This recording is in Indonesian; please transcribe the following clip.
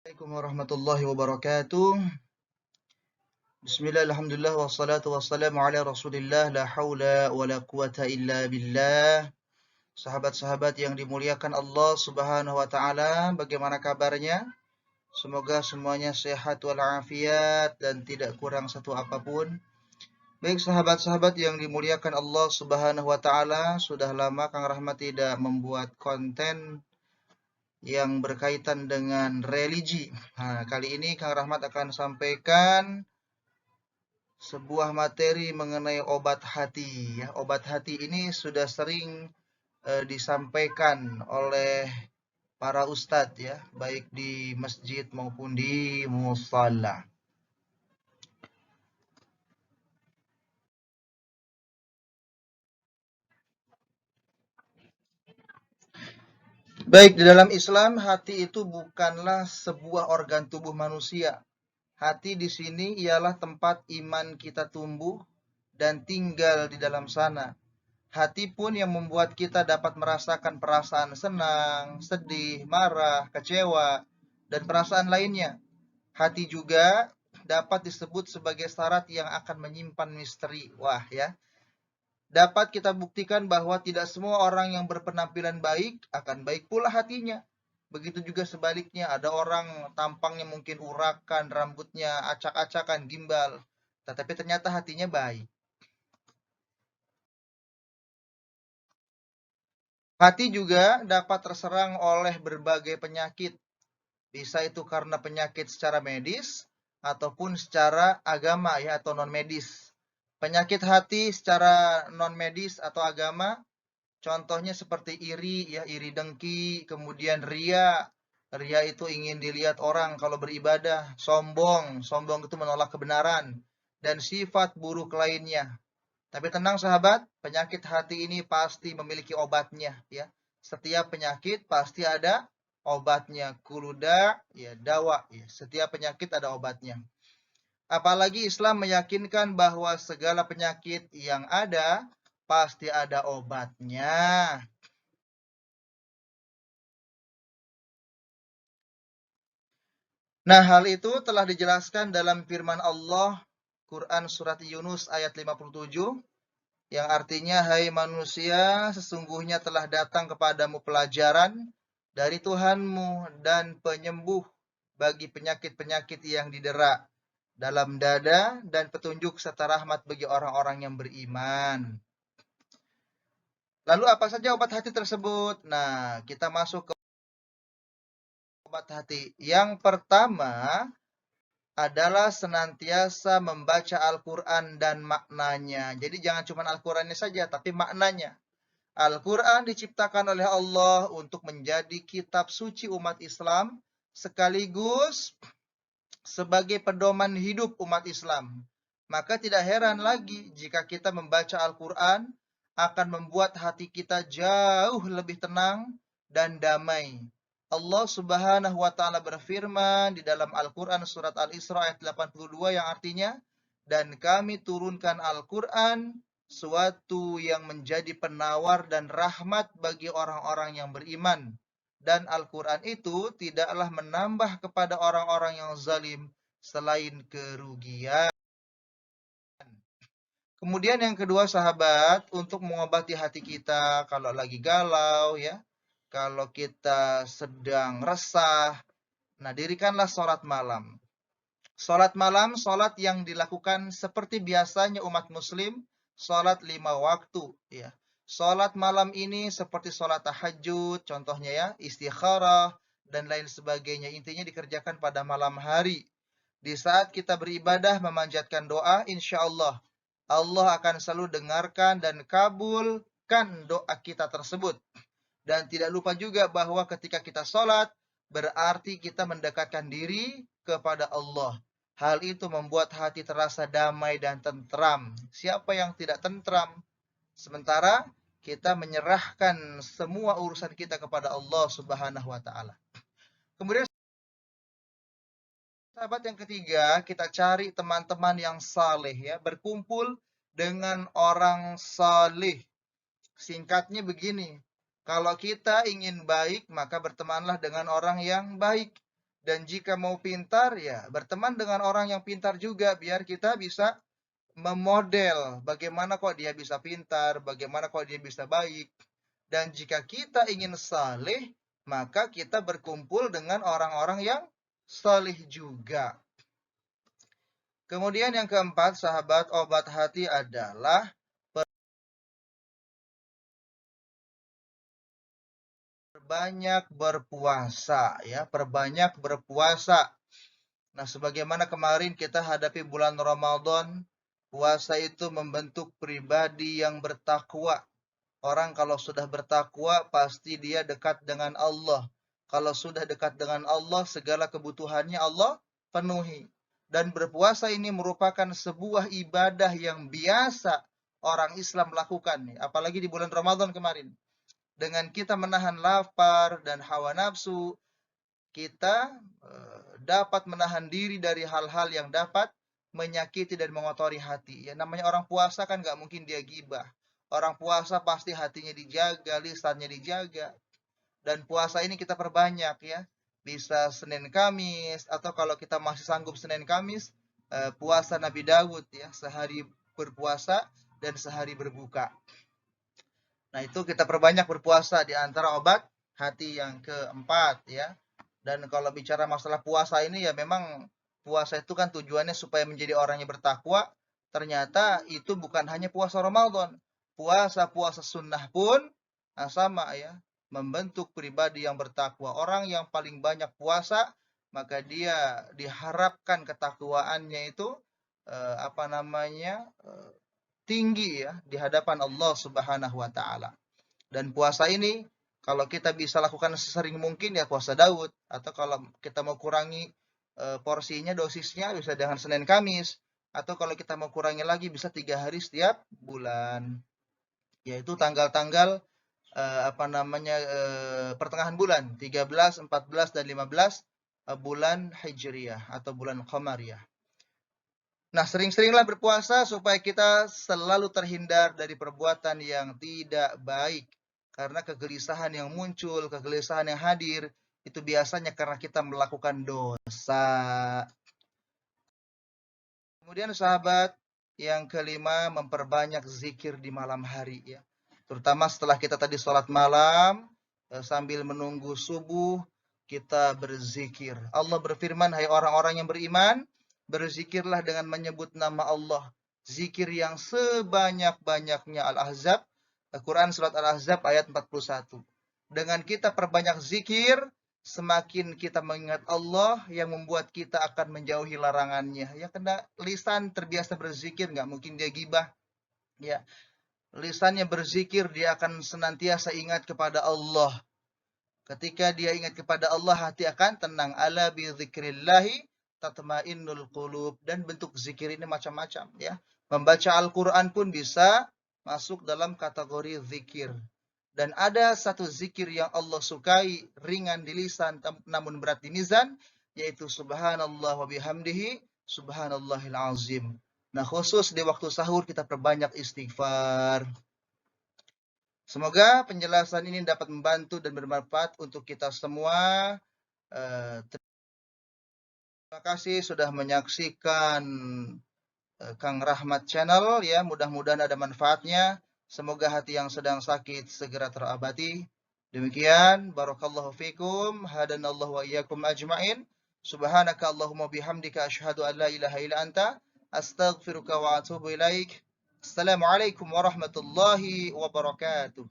Assalamualaikum warahmatullahi wabarakatuh. Bismillah, alhamdulillah, wassalatu wassalamu ala rasulillah, la hawla wa la quwata illa billah. Sahabat-sahabat yang dimuliakan Allah subhanahu wa ta'ala, bagaimana kabarnya? Semoga semuanya sehat walafiat dan tidak kurang satu apapun. Baik sahabat-sahabat yang dimuliakan Allah subhanahu wa ta'ala, sudah lama Kang Rahmat tidak membuat konten yang berkaitan dengan religi. Nah, kali ini Kang Rahmat akan sampaikan sebuah materi mengenai obat hati. Ya, obat hati ini sudah sering disampaikan oleh para ustadz ya, baik di masjid maupun di musalla. Baik, di dalam Islam hati itu bukanlah sebuah organ tubuh manusia. Hati di sini ialah tempat iman kita tumbuh dan tinggal di dalam sana. Hati pun yang membuat kita dapat merasakan perasaan senang, sedih, marah, kecewa, dan perasaan lainnya. Hati juga dapat disebut sebagai syarat yang akan menyimpan misteri. Wah ya, dapat kita buktikan bahwa tidak semua orang yang berpenampilan baik akan baik pula hatinya. Begitu juga sebaliknya, ada orang tampangnya mungkin urakan, rambutnya acak-acakan, gimbal, tetapi ternyata hatinya baik. Hati juga dapat terserang oleh berbagai penyakit. Bisa itu karena penyakit secara medis ataupun secara agama ya atau non medis. Penyakit hati secara non medis atau agama contohnya seperti iri ya, iri dengki, kemudian ria. Ria itu ingin dilihat orang kalau beribadah, sombong, sombong itu menolak kebenaran dan sifat buruk lainnya. Tapi tenang sahabat, penyakit hati ini pasti memiliki obatnya ya. Setiap penyakit pasti ada obatnya. Kuluda ya dawa ya. Setiap penyakit ada obatnya. Apalagi Islam meyakinkan bahwa segala penyakit yang ada pasti ada obatnya. Nah, hal itu telah dijelaskan dalam firman Allah Quran surat Yunus ayat 57 yang artinya, hai manusia, sesungguhnya telah datang kepadamu pelajaran dari Tuhanmu dan penyembuh bagi penyakit-penyakit yang didera dalam dada dan petunjuk serta rahmat bagi orang-orang yang beriman. Lalu apa saja obat hati tersebut? Nah, kita masuk ke obat hati. Yang pertama adalah senantiasa membaca Al-Quran dan maknanya. Jadi jangan cuma Al-Qurannya saja, tapi maknanya. Al-Quran diciptakan oleh Allah untuk menjadi kitab suci umat Islam sekaligus sebagai pedoman hidup umat Islam. Maka tidak heran lagi jika kita membaca Al-Quran akan membuat hati kita jauh lebih tenang dan damai. Allah Subhanahu wa taala berfirman di dalam Al-Quran surat Al-Isra ayat 82 yang artinya, dan kami turunkan Al-Quran suatu yang menjadi penawar dan rahmat bagi orang-orang yang beriman. Dan Al-Quran itu tidaklah menambah kepada orang-orang yang zalim selain kerugian. Kemudian yang kedua sahabat, untuk mengobati hati kita kalau lagi galau ya, kalau kita sedang resah, nah dirikanlah sholat malam. Sholat malam, sholat yang dilakukan seperti biasanya umat muslim, sholat 5 waktu ya. Sholat malam ini seperti sholat tahajud, contohnya ya, istikharah, dan lain sebagainya. Intinya dikerjakan pada malam hari. Di saat kita beribadah memanjatkan doa, insya Allah, Allah akan selalu dengarkan dan kabulkan doa kita tersebut. Dan tidak lupa juga bahwa ketika kita sholat, berarti kita mendekatkan diri kepada Allah. Hal itu membuat hati terasa damai dan tentram. Siapa yang tidak tentram? Sementara kita menyerahkan semua urusan kita kepada Allah Subhanahu wa taala. Kemudian sahabat yang ketiga, kita cari teman-teman yang saleh ya, berkumpul dengan orang saleh. Singkatnya begini, kalau kita ingin baik, maka bertemanlah dengan orang yang baik. Dan jika mau pintar, ya berteman dengan orang yang pintar juga, biar kita bisa memodel bagaimana kok dia bisa pintar, bagaimana kok dia bisa baik. Dan jika kita ingin saleh, maka kita berkumpul dengan orang-orang yang saleh juga. Kemudian yang keempat, sahabat, obat hati adalah perbanyak berpuasa, ya, perbanyak berpuasa. Nah, sebagaimana kemarin kita hadapi bulan Ramadan, puasa itu membentuk pribadi yang bertakwa. Orang kalau sudah bertakwa, pasti dia dekat dengan Allah. Kalau sudah dekat dengan Allah, segala kebutuhannya Allah penuhi. Dan berpuasa ini merupakan sebuah ibadah yang biasa orang Islam lakukan, apalagi di bulan Ramadan kemarin. Dengan kita menahan lapar dan hawa nafsu, kita dapat menahan diri dari hal-hal yang dapat menyakiti dan mengotori hati. Ya, namanya orang puasa kan nggak mungkin dia gibah. Orang puasa pasti hatinya dijaga, lisannya dijaga. Dan puasa ini kita perbanyak, ya. Bisa Senin Kamis, atau kalau kita masih sanggup Senin Kamis, puasa Nabi Dawud, ya, sehari berpuasa dan sehari berbuka. Nah, itu kita perbanyak berpuasa di antara obat hati yang keempat, ya. Dan kalau bicara masalah puasa ini, ya memang puasa itu kan tujuannya supaya menjadi orang yang bertakwa. Ternyata itu bukan hanya puasa Ramadan. Puasa-puasa sunnah pun sama, ya, membentuk pribadi yang bertakwa. Orang yang paling banyak puasa, maka dia diharapkan ketakwaannya itu tinggi, ya, di hadapan Allah Subhanahu wa taala. Dan puasa ini kalau kita bisa lakukan sesering mungkin, ya puasa Daud, atau kalau kita mau kurangi porsinya, dosisnya, bisa dengan Senin Kamis, atau kalau kita mau kurangi lagi bisa 3 hari setiap bulan, yaitu tanggal-tanggal pertengahan bulan 13, 14 dan 15 bulan Hijriyah atau bulan Qamariyah. Nah, sering-seringlah berpuasa supaya kita selalu terhindar dari perbuatan yang tidak baik. Karena kegelisahan yang muncul, kegelisahan yang hadir, itu biasanya karena kita melakukan dosa. Kemudian sahabat, yang kelima, memperbanyak zikir di malam hari, ya. Terutama setelah kita tadi sholat malam, sambil menunggu subuh, kita berzikir. Allah berfirman, hai orang-orang yang beriman, berzikirlah dengan menyebut nama Allah. Zikir yang sebanyak-banyaknya. Al-Ahzab, Quran surat Al-Ahzab ayat 41. Dengan kita perbanyak zikir, semakin kita mengingat Allah yang membuat kita akan menjauhi larangannya. Ya, karena lisan terbiasa berzikir, nggak mungkin dia gibah. Ya, lisannya berzikir, dia akan senantiasa ingat kepada Allah. Ketika dia ingat kepada Allah, hati akan tenang. Ala bi dzikrillahi tatmainnul qulub. Dan bentuk zikir ini macam-macam, ya. Membaca Al-Qur'an pun bisa masuk dalam kategori zikir. Dan ada satu zikir yang Allah sukai, ringan di lisan namun berat di mizan, yaitu subhanallah wa bihamdihi subhanallahil azim. Nah, khusus di waktu sahur kita perbanyak istighfar. Semoga penjelasan ini dapat membantu dan bermanfaat untuk kita semua. Terima kasih sudah menyaksikan Kang Rahmat Channel, ya. Mudah-mudahan ada manfaatnya. Semoga hati yang sedang sakit segera terobati. Demikian, barakallahu fikum, hadanallahu wa iyyakum ajmain. Subhanaka Allahumma bihamdika asyhadu an la ilaha illa anta astaghfiruka wa atubu ilaik. Assalamualaikum warahmatullahi wabarakatuh.